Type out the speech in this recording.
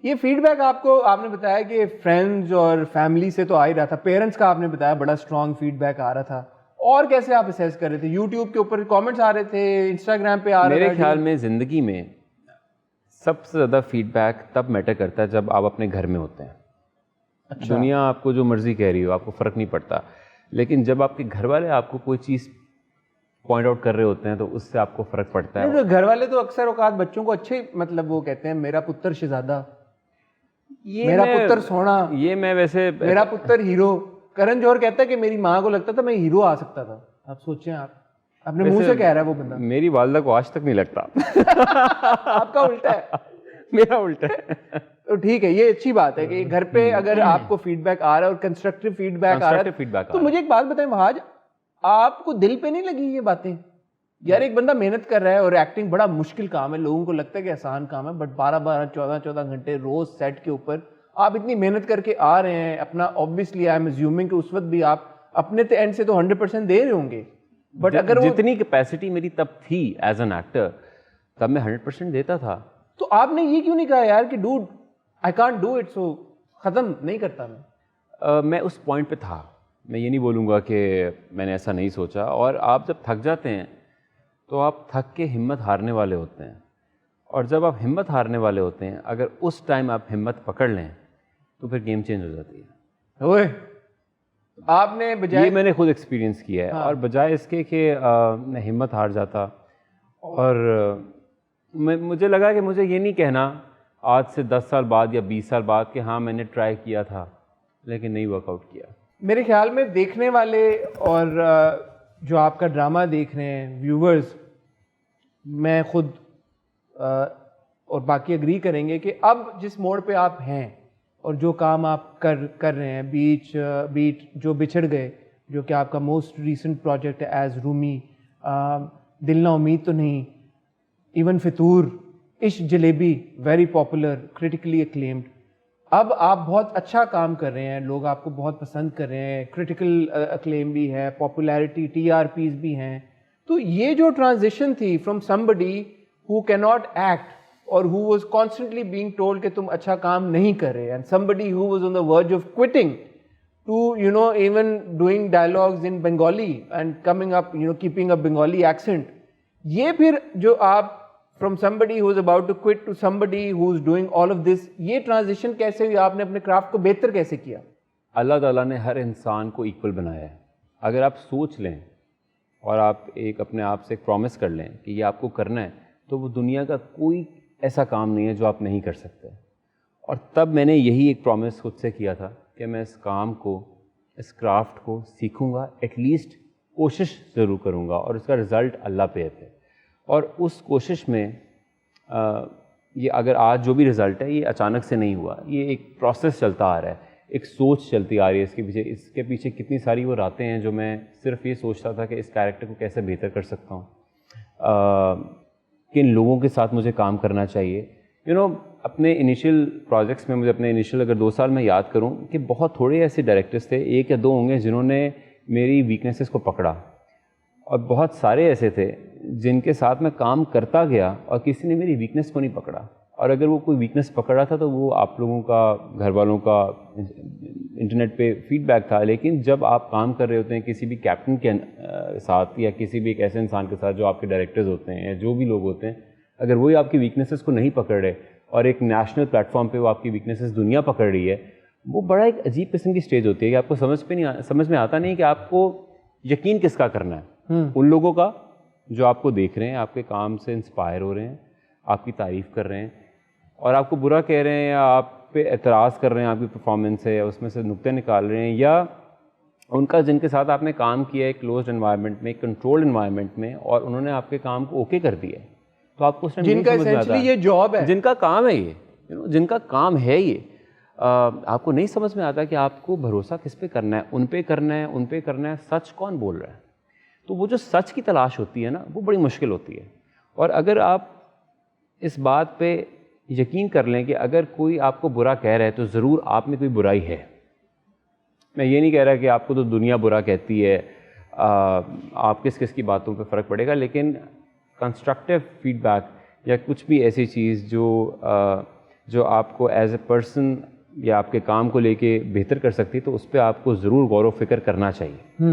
یہ feed back آپ نے بتایا کہ فرینڈز اور فیملی سے تو آ ہی رہا تھا, پیرنٹس کا آپ نے بتایا بڑا اسٹرانگ فیڈ بیک آ رہا تھا, اور کیسے آپ اسیس کر رہے تھے؟ یوٹیوب کے اوپر کامنٹس آ رہے تھے, انسٹاگرام پہ آ رہے تھے؟ میرے خیال میں زندگی میں سب سے زیادہ فیڈ بیک تب میٹر کرتا ہے جب آپ اپنے گھر میں ہوتے ہیں. دنیا آپ کو جو مرضی کہہ رہی ہو, آپ کو فرق نہیں پڑتا, لیکن جب آپ کے گھر والے آپ کو کوئی چیز پوائنٹ آؤٹ کر رہے ہوتے ہیں تو اس سے آپ کو فرق پڑتا ہے. گھر والے تو اکثر اوقات بچوں کو اچھے مطلب وہ کہتے ہیں میرا پتر شہزادہ, میرا پتر سونا, یہ میں ویسے میرا پتر ہیرو. کرن جوہر کہتا ہے کہ میری ماں کو لگتا تھا میں ہیرو آ سکتا تھا. آپ سوچیں, آپ اپنے منہ سے کہہ رہا ہے وہ بندہ. میری والدہ کو آج تک نہیں لگتا. آپ کا الٹا ہے, میرا الٹا ہے. تو ٹھیک ہے, یہ اچھی بات ہے کہ گھر پہ اگر آپ کو فیڈ بیک آ رہا ہے اور کنسٹرکٹیو فیڈ بیک آ رہا ہے, تو مجھے ایک بات بتائیں وہاج, آپ کو دل پہ نہیں لگی یہ باتیں؟ یار ایک بندہ محنت کر رہا ہے اور ایکٹنگ بڑا مشکل کام ہے, لوگوں کو لگتا ہے کہ آسان کام ہے, بٹ 12-14 گھنٹے روز سیٹ کے اوپر آپ اتنی محنت کر کے آ رہے ہیں اپنا. آبویسلی آئی ایم ایزیومنگ کہ اس وقت بھی آپ اپنے اینڈ سے تو 100% دے رہے ہوں گے, بٹ اگر جتنی کیپیسٹی میری تب تھی ایز این ایکٹر, تب میں 100% دیتا تھا. تو آپ نے یہ کیوں نہیں کہا یار کہ ڈوڈ آئی کانٹ ڈو اٹ, سو ختم نہیں کرتا میں؟ میں اس پوائنٹ پہ تھا, میں یہ نہیں بولوں گا کہ میں نے ایسا نہیں سوچا. اور آپ جب تھک جاتے ہیں تو آپ تھک کے ہمت ہارنے والے ہوتے ہیں, اور جب آپ ہمت ہارنے والے ہوتے ہیں اگر اس ٹائم آپ ہمت پکڑ لیں تو پھر گیم چینج ہو جاتی ہے. اوئے آپ نے بجائے, یہ میں نے خود ایکسپیرینس کیا ہے, اور بجائے اس کے کہ میں ہمت ہار جاتا, اور مجھے لگا کہ مجھے یہ نہیں کہنا آج سے 10 سال بعد یا 20 سال بعد کہ ہاں میں نے ٹرائی کیا تھا لیکن نہیں ورک آؤٹ کیا. میرے خیال میں دیکھنے والے اور جو آپ کا ڈرامہ دیکھ رہے ہیں ویورز, میں خود اور باقی اگری کریں گے کہ اب جس موڑ پہ آپ ہیں اور جو کام آپ کر رہے ہیں, بیٹ جو بچھڑ گئے, جو کہ آپ کا موسٹ ریسنٹ پروجیکٹ ہے ایز رومی, دل نا امید تو نہیں, ایون فطور, عشق جلیبی ویری پاپولر, کرٹیکلی اکلیمڈ. اب آپ بہت اچھا کام کر رہے ہیں, لوگ آپ کو بہت پسند کر رہے ہیں, کرٹیکل اکلیم بھی ہے, پاپولیرٹی TRPs بھی ہیں. تو یہ جو ٹرانزیشن تھی from somebody who cannot act اور who was constantly being told کہ تم اچھا کام نہیں کر رہے, and somebody who was on the verge of quitting to even doing dialogues in Bengali and coming up keeping a Bengali accent, یہ پھر جو آپ from somebody who is about to quit to somebody who is doing all of this, یہ transition کیسے ہوئی؟ آپ نے اپنے کرافٹ کو بہتر کیسے کیا؟ اللہ تعالیٰ نے ہر انسان کو ایکول بنایا ہے. اگر آپ سوچ لیں اور آپ اپنے آپ سے ایک پرومس کر لیں کہ یہ آپ کو کرنا ہے, تو وہ دنیا کا کوئی ایسا کام نہیں ہے جو آپ نہیں کر سکتے. اور تب میں نے یہی ایک پرومس خود سے کیا تھا کہ میں اس کام کو, اس کرافٹ کو سیکھوں گا, ایٹ لیسٹ کوشش ضرور کروں گا, اور اس کا رزلٹ اللہ پہ ہے. اور اس کوشش میں یہ اگر آج جو بھی رزلٹ ہے یہ اچانک سے نہیں ہوا, یہ ایک پروسیس چلتا آ رہا ہے, ایک سوچ چلتی آ رہی ہے اس کے پیچھے. اس کے پیچھے کتنی ساری وہ راتیں ہیں جو میں صرف یہ سوچتا تھا کہ اس کیریکٹر کو کیسے بہتر کر سکتا ہوں, کن لوگوں کے ساتھ مجھے کام کرنا چاہیے. اپنے انیشیل پروجیکٹس میں مجھے اپنے انیشیل اگر 2 سال میں یاد کروں کہ بہت تھوڑے ایسے ڈائریکٹرس تھے, 1 یا 2 ہوں گے جنہوں نے میری ویکنیسز کو پکڑا, اور بہت سارے ایسے تھے جن کے ساتھ میں کام کرتا گیا اور کسی نے میری ویکنیس کو نہیں پکڑا. اور اگر وہ کوئی ویکنیس پکڑ رہا تھا تو وہ آپ لوگوں کا, گھر والوں کا, انٹرنیٹ پہ فیڈ بیک تھا. لیکن جب آپ کام کر رہے ہوتے ہیں کسی بھی کیپٹن کے ساتھ یا کسی بھی ایک ایسے انسان کے ساتھ جو آپ کے ڈائریکٹرز ہوتے ہیں یا جو بھی لوگ ہوتے ہیں, اگر وہی آپ کی ویکنیسز کو نہیں پکڑ رہے اور ایک نیشنل پلیٹ فارم پہ وہ آپ کی ویکنیسز دنیا پکڑ رہی ہے, وہ بڑا ایک عجیب قسم کی اسٹیج ہوتی ہے کہ آپ کو سمجھ میں آتا نہیں کہ آپ کو یقین کس کا کرنا ہے. ان لوگوں کا جو آپ کو دیکھ رہے ہیں, آپ کے کام سے انسپائر ہو رہے ہیں, آپ کی تعریف کر رہے ہیں اور آپ کو برا کہہ رہے ہیں یا آپ پہ اعتراض کر رہے ہیں آپ کی پرفارمنس سے, یا اس میں سے نقطے نکال رہے ہیں, یا ان کا جن کے ساتھ آپ نے کام کیا ہے کلوزڈ انوائرمنٹ میں, کنٹرولڈ انوائرمنٹ میں, اور انہوں نے آپ کے کام کو اوکے کر دیا ہے, تو آپ کو اس جن کا ایسنچلی یہ جاب ہے, جن کا کام ہے یہ, جن کا کام ہے یہ, آپ کو نہیں سمجھ میں آتا کہ آپ کو بھروسہ کس پہ کرنا ہے, ان پہ کرنا ہے, ان پہ کرنا ہے, سچ کون بول رہا ہے. تو وہ جو سچ کی تلاش ہوتی ہے نا, وہ بڑی مشکل ہوتی ہے. اور اگر آپ اس بات پہ یقین کر لیں کہ اگر کوئی آپ کو برا کہہ رہا ہے تو ضرور آپ میں کوئی برائی ہے. میں یہ نہیں کہہ رہا کہ آپ کو تو دنیا برا کہتی ہے, آپ کس کی باتوں پہ فرق پڑے گا, لیکن کنسٹرکٹیو فیڈ بیک یا کچھ بھی ایسی چیز جو جو آپ کو ایز اے پرسن یا آپ کے کام کو لے کے بہتر کر سکتی، تو اس پہ آپ کو ضرور غور و فکر کرنا چاہیے.